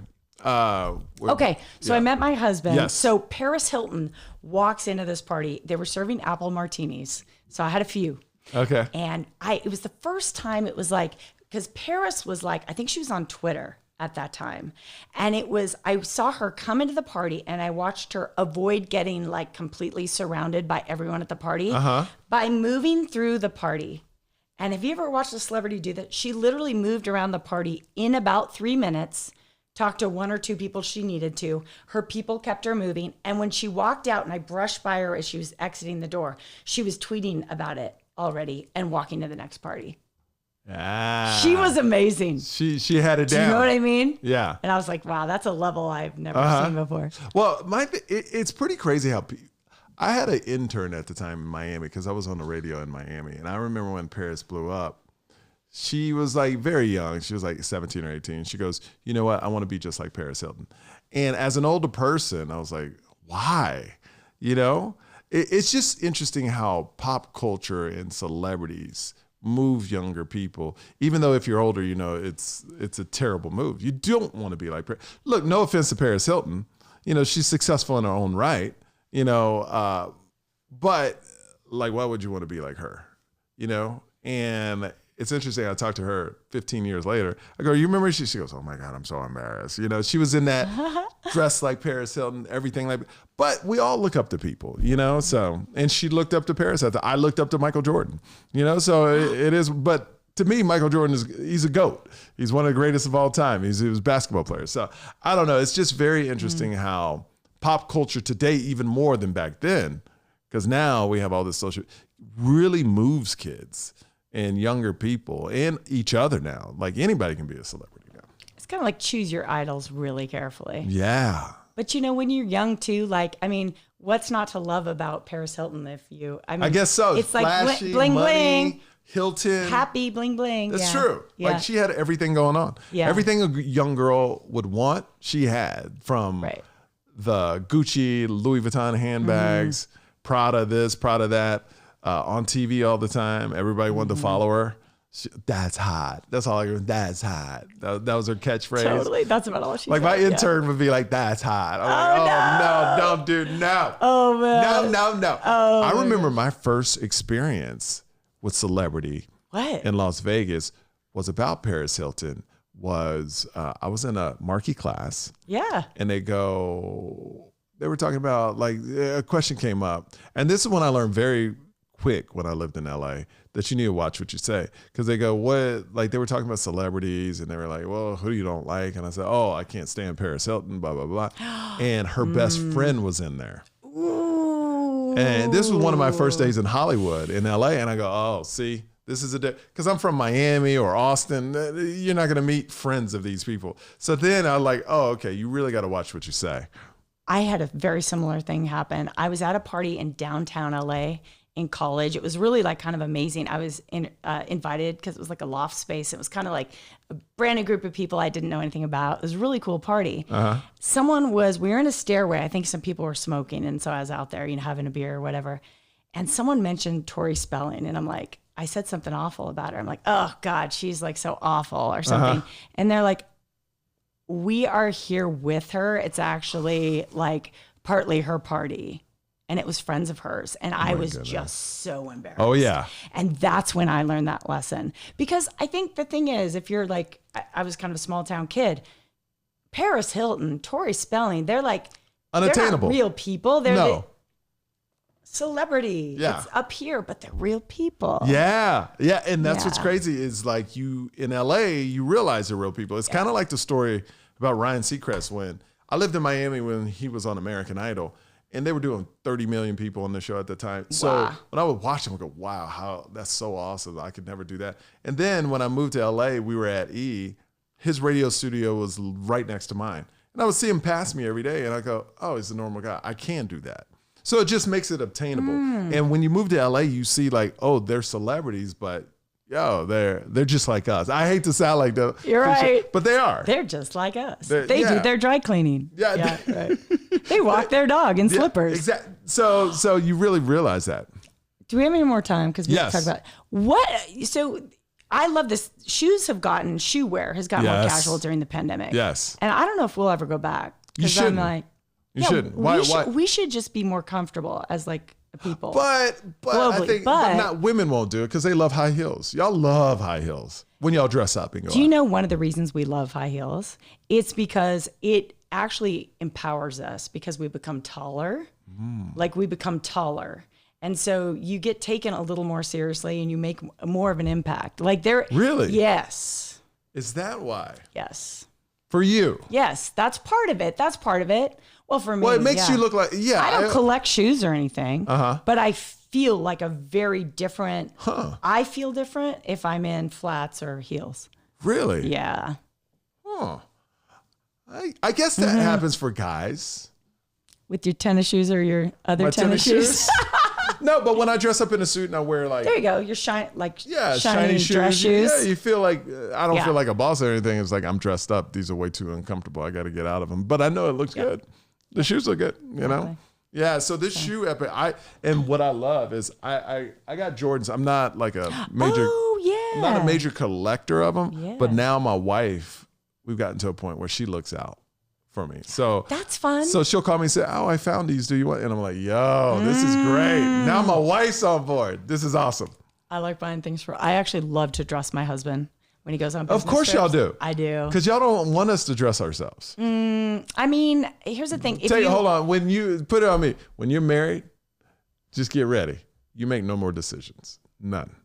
Okay, so I met my husband. Yes. So Paris Hilton walks into this party. They were serving apple martinis, so I had a few. Okay. And it was the first time it was like, because Paris was like, I think she was on Twitter at that time. And I saw her come into the party, and I watched her avoid getting like completely surrounded by everyone at the party by moving through the party. And have you ever watched a celebrity do that? She literally moved around the party in about 3 minutes, talked to 1 or 2 people she needed to. Her people kept her moving. And when she walked out and I brushed by her as she was exiting the door, she was tweeting about it already and walking to the next party. She was amazing. She had it down. Do you know what I mean? Yeah. And I was like, wow, that's a level I've never seen before. Well, it's pretty crazy how I had an intern at the time in Miami because I was on the radio in Miami. And I remember when Paris blew up, she was like very young. She was like 17 or 18. She goes, you know what? I want to be just like Paris Hilton. And as an older person, I was like, why? You know, it's just interesting how pop culture and celebrities move younger people. Even though if you're older, you know, it's a terrible move. You don't want to be like Paris. Look, no offense to Paris Hilton. You know, she's successful in her own right, you know, but like, why would you want to be like her? You know? And it's interesting. I talked to her 15 years later. I go, you remember? She goes, oh my God, I'm so embarrassed. You know, she was in that dressed like Paris Hilton, everything like, but we all look up to people, you know? So, and she looked up to Paris. I looked up to Michael Jordan, you know? So it is, but to me, Michael Jordan he's a GOAT. He's one of the greatest of all time. He was a basketball player. So I don't know. It's just very interesting how pop culture today, even more than back then, because now we have all this social, really moves kids and younger people and each other now. Like anybody can be a celebrity now. It's kind of like choose your idols really carefully. Yeah. But when you're young too, like, I mean, what's not to love about Paris Hilton I guess so. It's flashy, like bling money, bling. Hilton. Happy bling bling. That's true. Yeah. Like she had everything going on. Yeah. Everything a young girl would want, she had, from the Gucci, Louis Vuitton handbags, Prada this, Prada that, on TV all the time. Everybody wanted to follow her. That's hot. That's all I heard. That's hot. That was her catchphrase. Totally. That's about all she said. Like my intern would be like, that's hot. I'm like, no, dude, no. Oh, man. No. Oh, I remember my first experience with celebrity in Las Vegas was about Paris Hilton. I was in a marquee class. Yeah. And they were talking about, like, a question came up. And this is when I learned very quick when I lived in LA that you need to watch what you say. Because they go, what? Like, they were talking about celebrities and they were like, well, who you don't like? And I said, oh, I can't stand Paris Hilton, blah, blah, blah. And her best friend was in there. Ooh. And this was one of my first days in Hollywood, in LA. And I go, oh, see, this is because I'm from Miami or Austin. You're not going to meet friends of these people. So then I'm like, oh, okay, you really got to watch what you say. I had a very similar thing happen. I was at a party in downtown LA in college. It was really like kind of amazing. I was invited because it was like a loft space. It was kind of like a brand new group of people I didn't know anything about. It was a really cool party. We were in a stairway. I think some people were smoking. And so I was out there, having a beer or whatever. And someone mentioned Tori Spelling. And I'm like, I said something awful about her. I'm like, oh God, she's like so awful or something. And they're like, we are here with her. It's actually like partly her party. And it was friends of hers. And I was just so embarrassed. Oh, yeah. And that's when I learned that lesson. Because I think the thing is, if you're like, I was kind of a small town kid, Paris Hilton, Tori Spelling, they're like, unattainable. They're not real people. They're the celebrity. Yeah. It's up here, but they're real people. Yeah. Yeah. And that's what's crazy is like you in LA, you realize they're real people. It's kind of like the story about Ryan Seacrest when I lived in Miami when he was on American Idol. And they were doing 30 million people on the show at the time. So when I would watch them, I go, wow, that's so awesome. I could never do that. And then when I moved to LA, we were at E. His radio studio was right next to mine. And I would see him pass me every day. And I go, oh, he's a normal guy. I can do that. So it just makes it obtainable. And when you move to LA, you see like, oh, they're celebrities, but they're just like us. I hate to sound like that. You're right. But they are. They're just like us. They do their dry cleaning. Yeah. Right. They walk their dog in slippers. Exactly. So you really realize that. Do we have any more time? Because we can talk about what. So I love this. Shoe wear has gotten more casual during the pandemic. Yes. And I don't know if we'll ever go back. You shouldn't. I'm like, you shouldn't. Why? We should just be more comfortable as like people. But globally, I think not women won't do it because they love high heels. Y'all love high heels when y'all dress up and go out. Do you know one of the reasons we love high heels? It's because it actually empowers us because we become taller. Like we become taller. And so you get taken a little more seriously and you make more of an impact. Like Really? Yes. Is that why? Yes. For you? Yes. That's part of it. Well, for me. Well, it makes you look like, I don't collect shoes or anything, but I feel like a very different, I feel different if I'm in flats or heels. Really? Yeah. Huh. I guess that happens for guys. With your tennis shoes or your other tennis shoes? No, but when I dress up in a suit and I wear like... There you go. Your shiny shoes. Dress shoes. Yeah, you feel like... I don't feel like a boss or anything. It's like I'm dressed up. These are way too uncomfortable. I got to get out of them. But I know it looks good. The shoes look good, you know? Yeah, so this shoe epic, and what I love is I got Jordans. I'm not like a major... I'm not a major collector of them. But now my wife, we've gotten to a point where she looks out for me. So that's fun. So she'll call me and say, oh, I found these. Do you want? And I'm like, yo, this is great. Now my wife's on board. This is awesome. I like buying things I actually love to dress my husband when he goes on business Of course trips. y'all do. I do. Because y'all don't want us to dress ourselves. I mean, here's the thing. Hold on. When you put it on me, when you're married, just get ready. You make no more decisions. None.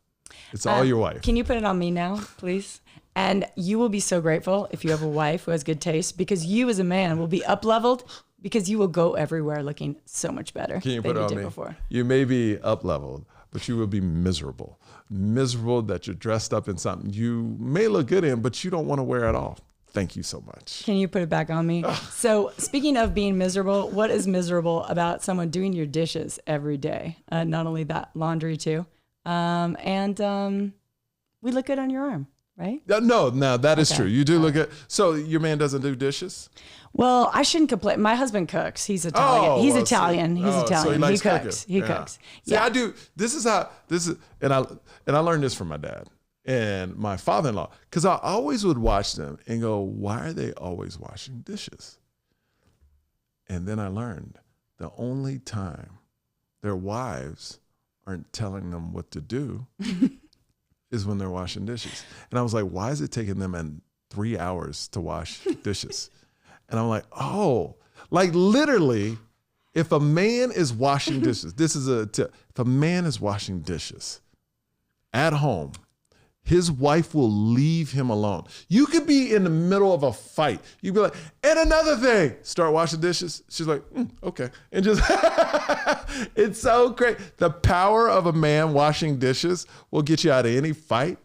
It's all your wife. Can you put it on me now, please? And you will be so grateful if you have a wife who has good taste, because you as a man will be up-leveled, because you will go everywhere looking so much better Can you than put it you on did me? before. You may be up-leveled, but you will be miserable. Miserable that you're dressed up in something you may look good in, but you don't want to wear it off. Thank you so much. Can you put it back on me? So speaking of being miserable, what is miserable about someone doing your dishes every day? Not only that, laundry too. And we look good on your arm, right? No, that is true. You do look at. So your man doesn't do dishes? Well, I shouldn't complain. My husband cooks. He's Italian. Oh, He's well, Italian. see. He's Oh, so Italian. he likes cooks. cooking. He Yeah. cooks. See, I do. This is, and I learned this from my dad and my father-in-law, because I always would watch them and go, why are they always washing dishes? And then I learned the only time their wives aren't telling them what to do is when they're washing dishes. And I was like, why is it taking them 3 hours to wash dishes? And I'm like, oh, like literally, if a man is washing dishes, this is a tip. If a man is washing dishes at home, his wife will leave him alone. You could be in the middle of a fight. You'd be like, and another thing, start washing dishes. She's like, okay. And just, it's so great. The power of a man washing dishes will get you out of any fight.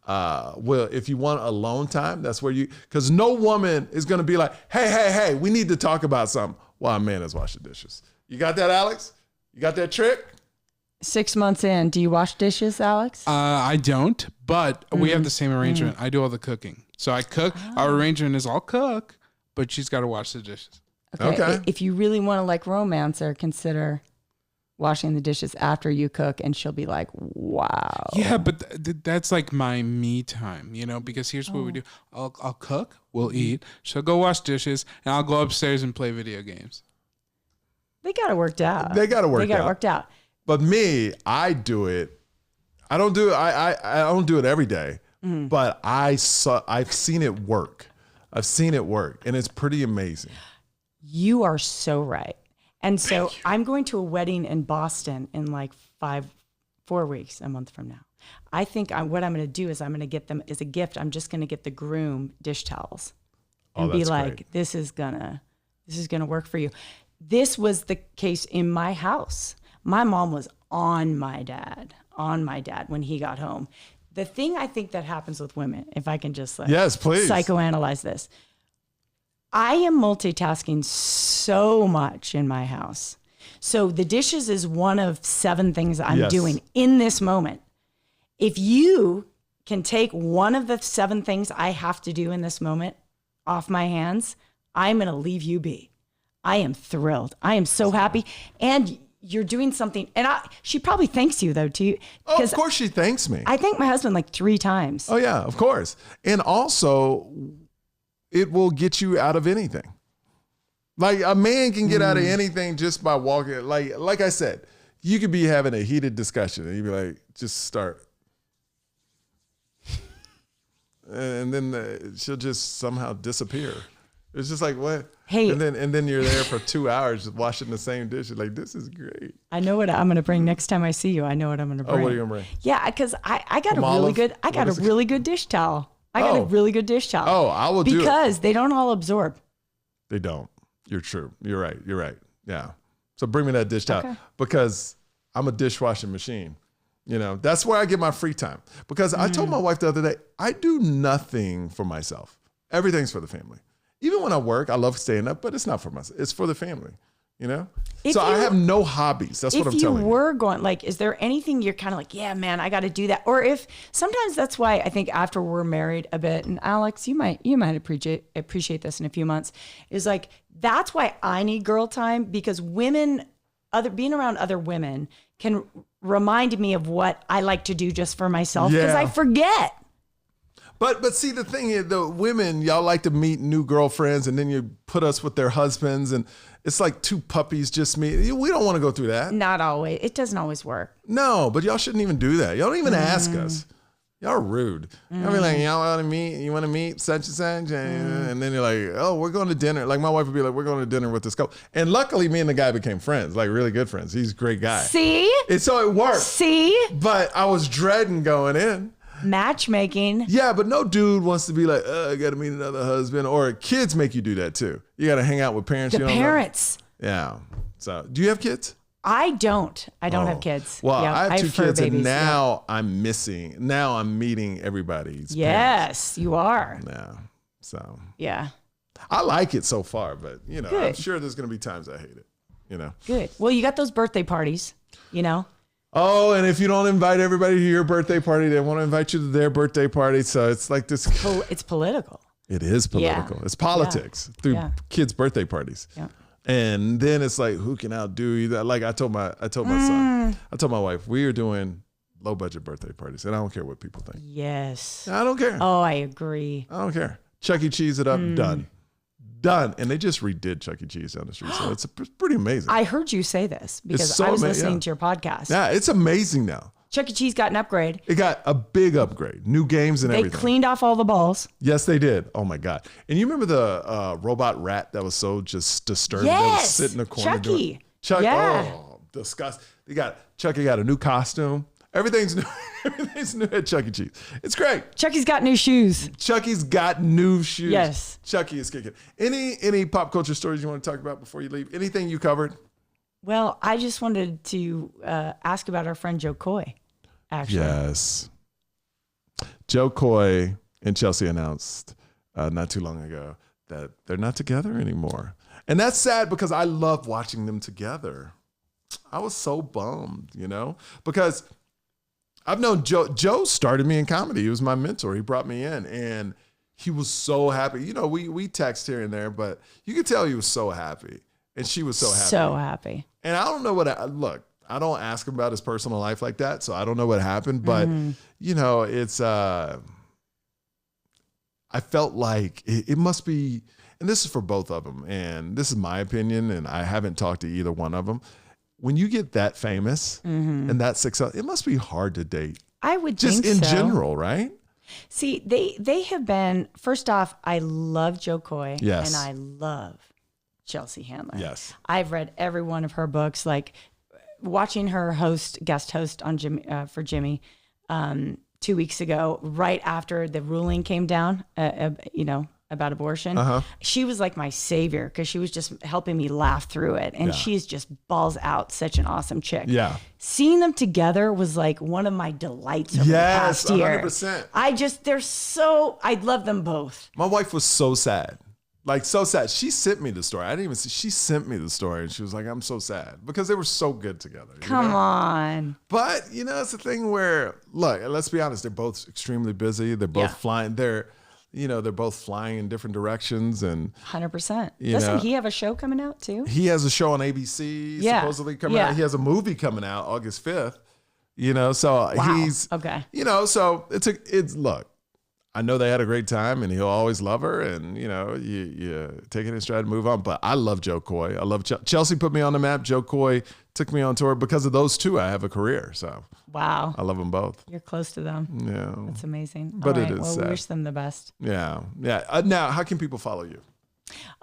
Well, if you want alone time, that's where because no woman is going to be like, hey, we need to talk about something while a man is washing dishes. You got that, Alex? You got that trick? 6 months in, do you wash dishes, Alex? I don't, but we have the same arrangement. I do all the cooking. So I cook. Our arrangement is I'll cook, but she's got to wash the dishes. Okay. If you really want to like romance her, consider washing the dishes after you cook, and she'll be like, wow. Yeah, but that's like my me time, because here's what we do. I'll cook, we'll eat. She'll go wash dishes, and I'll go upstairs and play video games. They got it worked out. They got it worked out. But me, I do it. I don't do it. I don't do it every day, but I've seen it work. I've seen it work, and it's pretty amazing. You are so right. And so I'm going to a wedding in Boston in like 4 weeks, a month from now. I think what I'm going to do is I'm going to get them as a gift. I'm just going to get the groom dish towels and be like, great. this is gonna work for you. This was the case in my house. My mom was on my dad when he got home. The thing I think that happens with women, if I can just yes, please psychoanalyze this. I am multitasking so much in my house. So the dishes is one of 7 things I'm doing in this moment. If you can take one of the 7 things I have to do in this moment off my hands, I'm going to leave you be. I am thrilled. I am so happy. And you're doing something. And she probably thanks you though, too. Oh, of course she thanks me. I thank my husband like 3 times. Oh yeah, of course. And also, it will get you out of anything. Like a man can get out of anything just by walking. Like I said, you could be having a heated discussion and you'd be like, just start. And then she'll just somehow disappear. It's just like, what? Hey. And then you're there for 2 hours washing the same dishes. Like, this is great. I know what I'm going to bring next time I see you. I know what I'm going to bring. Oh, what are you going to bring? Yeah, because I got a really good dish towel. I got a really good dish towel. Oh, I will do it. Because they don't all absorb. They don't. You're true. You're right. Yeah. So bring me that dish towel because I'm a dishwashing machine. That's where I get my free time. Because I told my wife the other day, I do nothing for myself. Everything's for the family. Even when I work, I love staying up, but it's not for myself. It's for the family. So I have no hobbies. That's what I'm telling you. If you were going, like, is there anything you're kind of like, yeah, man, I got to do that? Or if sometimes that's why I think after we're married a bit, and Alex, you might appreciate this in a few months, is like, that's why I need girl time, because being around other women can remind me of what I like to do just for myself because I forget. But see, the thing is, the women, y'all like to meet new girlfriends and then you put us with their husbands and it's like 2 puppies just meet. We don't want to go through that. Not always. It doesn't always work. No, but y'all shouldn't even do that. Y'all don't even ask us. Y'all are rude. I'll be like, y'all want to meet? You want to meet such and such? And then you're like, oh, we're going to dinner. Like my wife would be like, we're going to dinner with this couple. And luckily, me and the guy became friends, like really good friends. He's a great guy. See? And so it worked. See? But I was dreading going in. Matchmaking. Yeah, but no dude wants to be like, I got to meet another husband. Or kids make you do that too. You got to hang out with parents. The you don't parents. know. Yeah. So do you have kids? I don't have kids. Well, yeah, I have 2 kids, babies, and now I'm missing. Now I'm meeting everybody's yes, you are. parents. Yeah. So Yeah. I like it so far, but I'm Good. sure there's going to be times I hate it. Good. Well, you got those birthday parties, Oh, and if you don't invite everybody to your birthday party, they want to invite you to their birthday party. So it's like this. It's political. It is political. Yeah. It's politics through kids' birthday parties. Yeah. And then it's like, who can outdo you? Like I told my son, I told my wife, we are doing low budget birthday parties, and I don't care what people think. Yes. I don't care. Oh, I agree. I don't care. Chuck E. Cheese it up, done. And they just redid Chuck E. Cheese down the street, so it's pretty amazing. I heard you say this because so I was listening to your podcast. Yeah, it's amazing now. Chuck E. Cheese got an upgrade. It got a big upgrade, new games and They everything. cleaned off all the balls. Yes, they did. Oh my God! And you remember the robot rat that was so just disturbing? That was Yes, sitting in the corner. Chucky. Chucky. Yeah. Oh, disgust. Chucky got a new costume. Everything's new. Everything's new at Chuck E. Cheese. It's great. Chucky's got new shoes. Chucky's got new shoes. Yes. Chucky is kicking. Any pop culture stories you want to talk about before you leave? Anything you covered? Well, I just wanted to ask about our friend Joe Coy. Actually. Yes. Joe Coy and Chelsea announced not too long ago that they're not together anymore. And that's sad because I love watching them together. I was so bummed, because I've known Joe. Joe started me in comedy. He was my mentor. He brought me in, and he was so happy. We text here and there, but you could tell he was so happy, and she was so happy. So happy. And I don't know look, I don't ask him about his personal life like that, so I don't know what happened, but it's I felt like it must be, and this is for both of them, and this is my opinion, and I haven't talked to either one of them. When you get that famous and that success, it must be hard to date. I would just think in so. general, right? See, they have been, first off, I love Joe Coy. Yes. And I love Chelsea Handler. Yes. I've read every one of her books, like watching her guest host on for Jimmy 2 weeks ago, right after the ruling came down, about abortion. She was like my savior because she was just helping me laugh through it. And she's just balls out, such an awesome chick. Yeah. Seeing them together was like one of my delights over the past year. 100%. I love them both. My wife was so sad. Like, so sad. She sent me the story. I didn't even see. She sent me the story, and she was like, I'm so sad. Because they were so good together. Come on. But, it's a thing where, look, let's be honest. They're both extremely busy. They're both flying. They're both flying in different directions. And 100%. Doesn't he have a show coming out, too? He has a show on ABC supposedly coming out. He has a movie coming out August 5th. So he's... Okay. So it's look. I know they had a great time, and he'll always love her, and you take it in stride and move on. But I love Joe Coy. I love Chelsea. Put me on the map. Joe Coy took me on tour. Because of those two, I have a career. So wow, I love them both. You're close to them. Yeah, that's amazing. But all right, it is sad. We wish them the best. Yeah. Now, how can people follow you?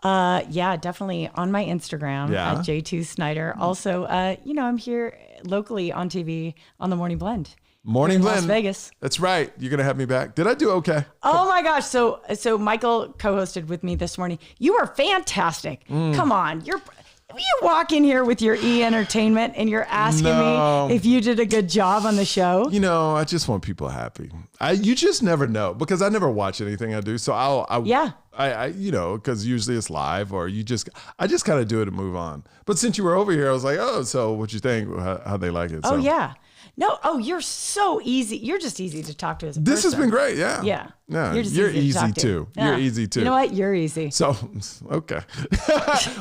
Definitely on my Instagram at JJ Snyder. Also, I'm here locally on TV on the Morning Blend. Morning Blend, Las Vegas. That's right. You're gonna have me back. Did I do okay? Oh my gosh! So Michael co-hosted with me this morning. You were fantastic. Come on, you walk in here with your E-entertainment and you're asking me if you did a good job on the show. I just want people happy. You just never know because I never watch anything I do. So because usually it's live or I just kind of do it and move on. But since you were over here, I was like, oh, so what you think? How they like it? Oh yeah. No, you're so easy. You're just easy to talk to as a person. This has been great, yeah. Yeah. You're easy too. Yeah. You're easy too. You know what? You're easy. So, okay.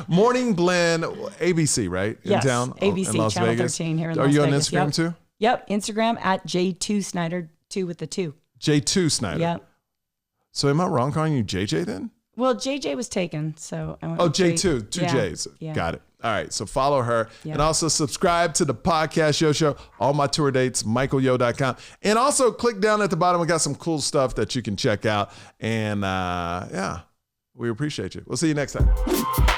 Morning Blend, ABC, right? Yes, in town? ABC, in Las Channel Vegas. 13 here in Las Vegas. Are you on Instagram too? Yep, Instagram at J2 Snyder, 2 with the 2. J2 Snyder. Yep. So am I wrong calling you JJ then? Well, JJ was taken, so I went. Oh, with J2, two Yeah. J's. Yeah. Got it. All right, so follow her. Yeah. And also subscribe to the podcast Yo Show, all my tour dates, michaelyo.com. And also click down at the bottom. We got some cool stuff that you can check out. And yeah, we appreciate you. We'll see you next time.